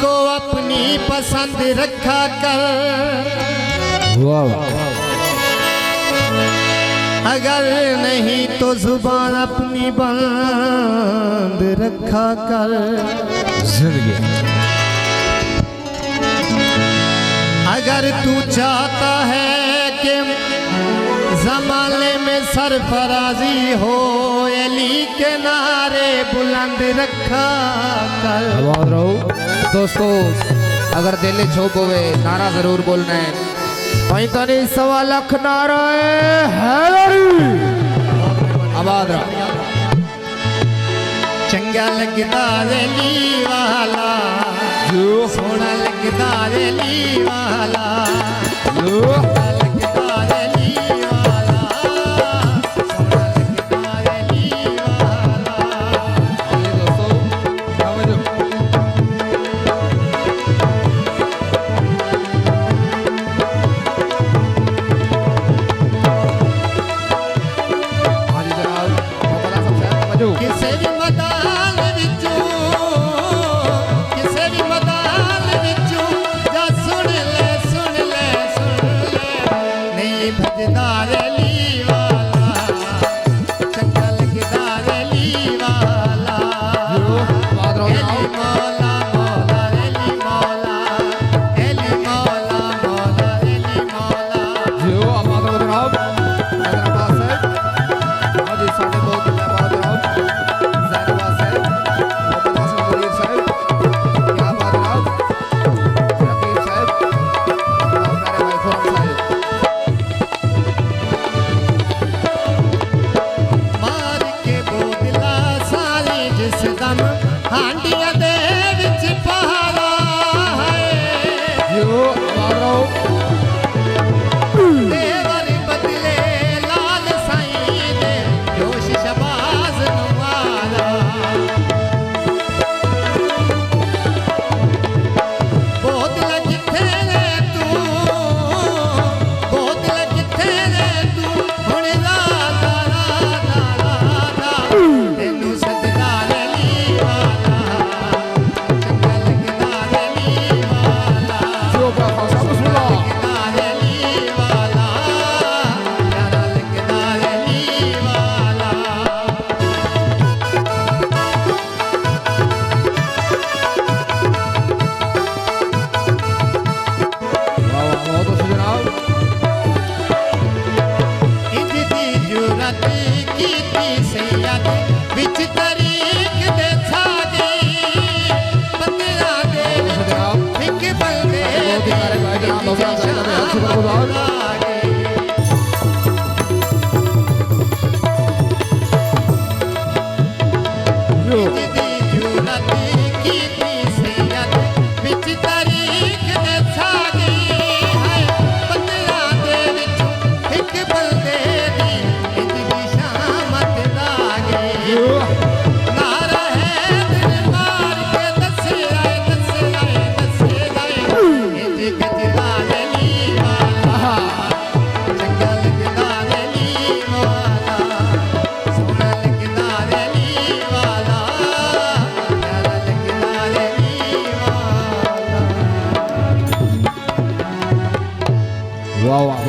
को अपनी पसंद रखा कर, अगर नहीं तो जुबान अपनी बंद रखा कर। अगर तू चाहता है कि जमाने में सरफराजी हो, अली के नारे बुलंद रखा कर। दोस्तों अगर दिल छोप होवे नारा जरूर बोलना है। 45 लाख नारा आबाद रहा। चंगा लगदा अली वाला, सोना लगदा अली वाला, लगदा अली वाला, सोना लगदा अली वाला। किसे भी मैदान विचों, किसे भी मैदान विचों जा सुन ले, सुन ले, सुन ले, नहीं भजदा अली वाला, चंगा लगदा अली वाला। अली मौला मौला अली मौला, अली मौला मौला अली मौला। हांडिया दे विच पहाड़ा है, देवर बदले लाल साईं दे जोश शबाज नवाला। बोतल किथे रे तू, बोतल किथे रे तू, हुण राधा राधा राधा तेनू सजदा अली वाला, चंगा लगदा अली वाला, लगदा अली वाला, प्यारा लगदा अली वाला। इंज दी जुरत कीती सैयद विच तरीक दे छादी, बंदियां दे विच इक बंदे दी शान लागे। इंज दी जुरत कीती सैयद विच तरीक दे छादी, बंदियां दे विच इक बंदे दी इंज दी शामत लागे। नारा है दिल मार के दसे आए, दसे आए, दसे आए, इंज गजदा अली वाला, चंगा लगदा अली वाला, सोना लगदा अली वाला, प्यारा लगदा अली वाला। वाह वाह